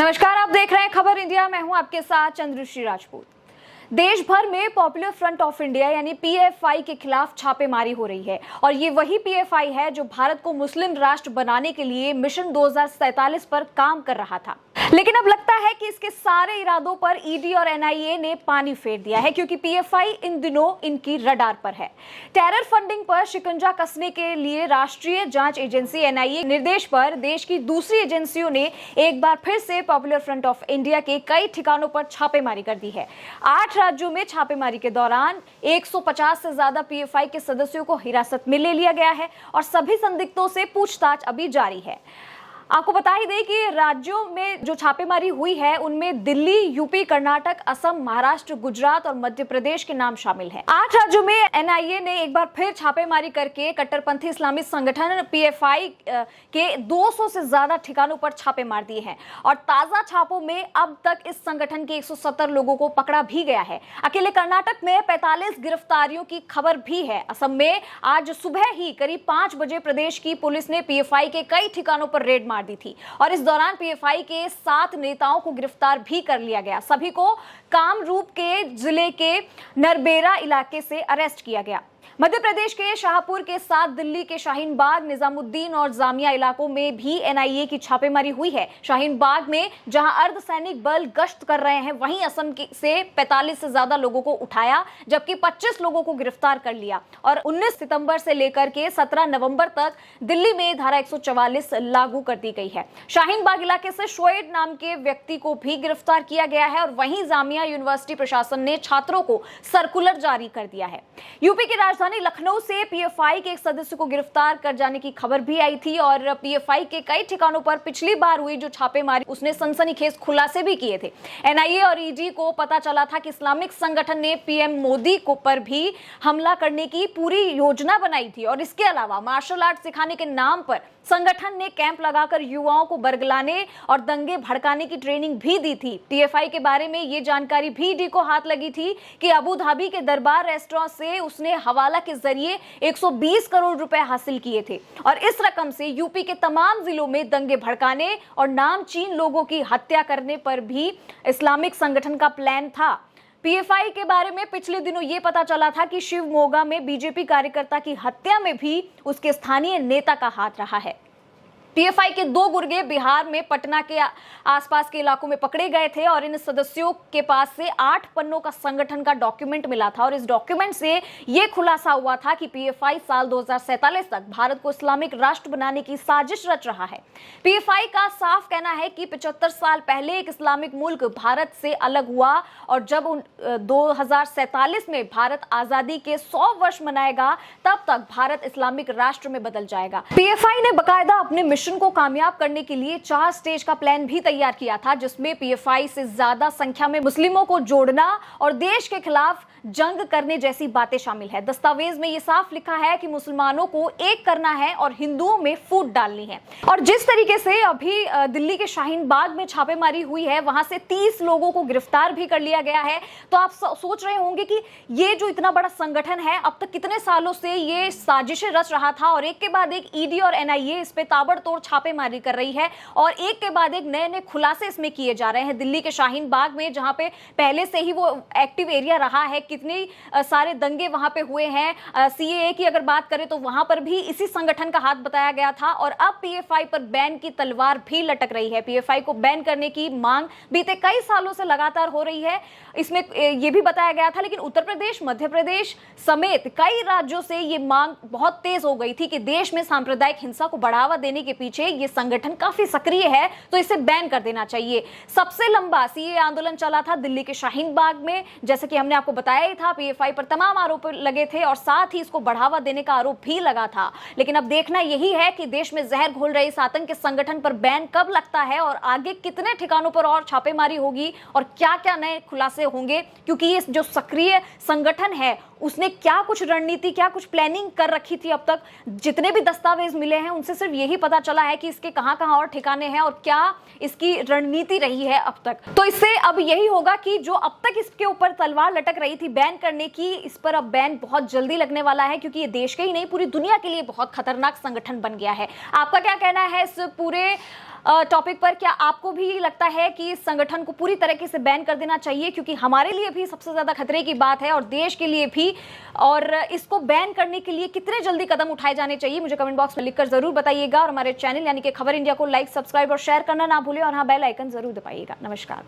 नमस्कार, आप देख रहे हैं खबर इंडिया। मैं हूं आपके साथ चंद्रश्री राजपूत। देश भर में पॉपुलर फ्रंट ऑफ इंडिया यानी पीएफआई के खिलाफ छापेमारी हो रही है और ये वही पीएफआई है जो भारत को मुस्लिम राष्ट्र बनाने के लिए मिशन 2047 पर काम कर रहा था। लेकिन अब लगता है कि इसके सारे इरादों पर ईडी और एनआईए ने पानी फेर दिया है, क्योंकि पीएफआई इन दिनों इनकी रडार पर है। टेरर फंडिंग पर शिकंजा कसने के लिए राष्ट्रीय जांच एजेंसी एनआईए निर्देश पर देश की दूसरी एजेंसियों ने एक बार फिर से पॉपुलर फ्रंट ऑफ इंडिया के कई ठिकानों पर छापेमारी कर दी है। 8 राज्यों में छापेमारी के दौरान 150 से ज्यादा पीएफआई के सदस्यों को हिरासत में ले लिया गया है और सभी संदिग्धों से पूछताछ अभी जारी है। आपको बता ही दें कि राज्यों में जो छापेमारी हुई है उनमें दिल्ली, यूपी, कर्नाटक, असम, महाराष्ट्र, गुजरात और मध्य प्रदेश के नाम शामिल हैं। 8 राज्यों में एनआईए ने एक बार फिर छापेमारी करके कट्टरपंथी इस्लामी संगठन पीएफआई के 200 से ज्यादा ठिकानों पर छापे मार दिए हैं और ताजा छापों में अब तक इस संगठन के 170 लोगों को पकड़ा भी गया है। अकेले कर्नाटक में 45 गिरफ्तारियों की खबर भी है। असम में आज सुबह ही करीब 5 बजे प्रदेश की पुलिस ने पीएफआई के कई ठिकानों पर रेड मार दी थी और इस दौरान पीएफआई के 7 नेताओं को गिरफ्तार भी कर लिया गया। सभी को कामरूप के जिले के नरबेरा इलाके से अरेस्ट किया गया। मध्य प्रदेश के शाहपुर के साथ दिल्ली के शाहीन बाग, निजामुद्दीन और जामिया इलाकों में भी एनआईए की छापेमारी हुई है। शाहीन बाग में जहां अर्धसैनिक बल गश्त कर रहे हैं, वहीं असम से 45 से ज्यादा लोगों को उठाया, जबकि 25 लोगों को गिरफ्तार कर लिया और 19 सितंबर से लेकर के 17 नवंबर तक दिल्ली में धारा 144 लागू कर दी गई है। शाहीन बाग इलाके से शोएब नाम के व्यक्ति को भी गिरफ्तार किया गया है और वहीं जामिया यूनिवर्सिटी प्रशासन ने छात्रों को सर्कुलर जारी कर दिया है। यूपी की राजधानी लखनऊ से पीएफआई के एक सदस्य को गिरफ्तार कर जाने की खबर भी आई थी और पीएफआई के कई ठिकानों पर पिछली बार हुई जो छापेमारी उसने सनसनीखेज खुलासे भी किए थे। एनआईए और ईडी को पता चला था कि इस्लामिक संगठन ने पीएम मोदी को पर भी हमला करने की पूरी योजना बनाई थी और इसके अलावा मार्शल आर्ट सिखाने के नाम पर संगठन ने कैंप लगाकर युवाओं को बरगलाने और दंगे भड़काने की ट्रेनिंग भी दी थी। पीएफआई के बारे में ये जानकारी भी ईडी को हाथ लगी थी कि अबू धाबी के दरबार रेस्टोरेंट से उसने हवाला के जरिए 120 करोड़ रुपए हासिल किए थे और इस रकम से यूपी के तमाम जिलों में दंगे भड़काने और नामचीन लोगों की हत्या करने पर भी इस्लामिक संगठन का प्लान था। पीएफआई के बारे में पिछले दिनों यह पता चला था कि शिवमोगा में बीजेपी कार्यकर्ता की हत्या में भी उसके स्थानीय नेता का हाथ रहा है। पीएफआई के 2 गुर्गे बिहार में पटना के आसपास के इलाकों में पकड़े गए थे और इन सदस्यों के पास से 8 पन्नों का संगठन का डॉक्यूमेंट मिला था और इस डॉक्यूमेंट से यह खुलासा हुआ था कि पीएफआई साल 2047 तक भारत को इस्लामिक राष्ट्र बनाने की साजिश रच रहा है। पीएफआई का साफ कहना है कि 75 साल पहले एक इस्लामिक मुल्क भारत से अलग हुआ और जब 2047 में भारत आजादी के 100 वर्ष मनाएगा तब तक भारत इस्लामिक राष्ट्र में बदल जाएगा। पीएफआई ने बकायदा अपने मिशन को कामयाब करने के लिए 4 स्टेज का प्लान भी तैयार किया था, जिसमें पीएफआई से ज्यादा संख्या में मुस्लिमों को जोड़ना और देश के खिलाफ जंग करने जैसी बातें शामिल है। दस्तावेज में ये साफ लिखा है कि मुसलमानों को एक करना है और हिंदुओं में फूट डालनी है। और जिस तरीके से अभी दिल्ली के शाहीन बाग में छापेमारी हुई है, वहां से 30 लोगों को गिरफ्तार भी कर लिया गया है। तो आप सोच रहे होंगे कि ये जो इतना बड़ा संगठन है, अब तक कितने सालों से ये साजिशें रच रहा था और एक के बाद एक ईडी और एनआईए इस पे ताबड़तोड़ छापेमारी कर रही है और एक के बाद एक नए नए खुलासे इसमें किए जा रहे हैं। दिल्ली के शाहीन बाग में, जहां पे पहले से ही वो एक्टिव एरिया रहा है, कितने सारे दंगे वहां पे हुए हैं। सीएए की अगर बात करें तो वहां पर भी इसी संगठन का हाथ बताया गया था और अब पीएफआई पर बैन की तलवार भी लटक रही है। पीएफआई को बैन करने की मांग बीते कई सालों से लगातार हो रही है। इसमें यह भी बताया गया था, लेकिन उत्तर प्रदेश, मध्य प्रदेश समेत कई राज्यों से ये मांग बहुत तेज हो गई थी कि देश में सांप्रदायिक हिंसा को बढ़ावा देने के पीछे ये संगठन काफी सक्रिय है, तो इसे बैन कर देना चाहिए। सबसे लंबा सीएए आंदोलन चला था दिल्ली के शाहीन बाग में, जैसे कि हमने आपको बताया ही था। पीएफआई पर तमाम आरोप लगे थे और साथ ही इसको बढ़ावा देने का आरोप भी लगा था। लेकिन अब देखना यही है कि देश में जहर घोल रहे इस आतंक के संगठन पर बैन कब लगता है और आगे कितने ठिकानों पर और छापेमारी होगी और क्या क्या नए खुलासे होंगे, क्योंकि ये जो सक्रिय संगठन है उसने क्या कुछ रणनीति, क्या कुछ प्लानिंग कर रखी थी। अब तक जितने भी दस्तावेज मिले हैं उनसे सिर्फ यही पता चला है कि इसके कहां कहां और ठिकाने हैं और क्या इसकी रणनीति रही है अब तक। तो इससे अब यही होगा कि जो अब तक इसके ऊपर तलवार लटक रही थी बैन करने की, इस पर अब बैन बहुत जल्दी लगने वाला है, क्योंकि ये देश के ही नहीं पूरी दुनिया के लिए बहुत खतरनाक संगठन बन गया है। आपका क्या कहना है इस पूरे टॉपिक पर, क्या आपको भी लगता है कि इस संगठन को पूरी तरीके से बैन कर देना चाहिए, क्योंकि हमारे लिए भी सबसे ज्यादा खतरे की बात है और देश के लिए भी, और इसको बैन करने के लिए कितने जल्दी कदम उठाए जाने चाहिए? मुझे कमेंट बॉक्स में लिखकर जरूर बताइएगा और हमारे चैनल यानी कि खबर इंडिया को लाइक, सब्सक्राइब और शेयर करना ना भूलें और हाँ, बेल आइकन जरूर दबाइएगा। नमस्कार।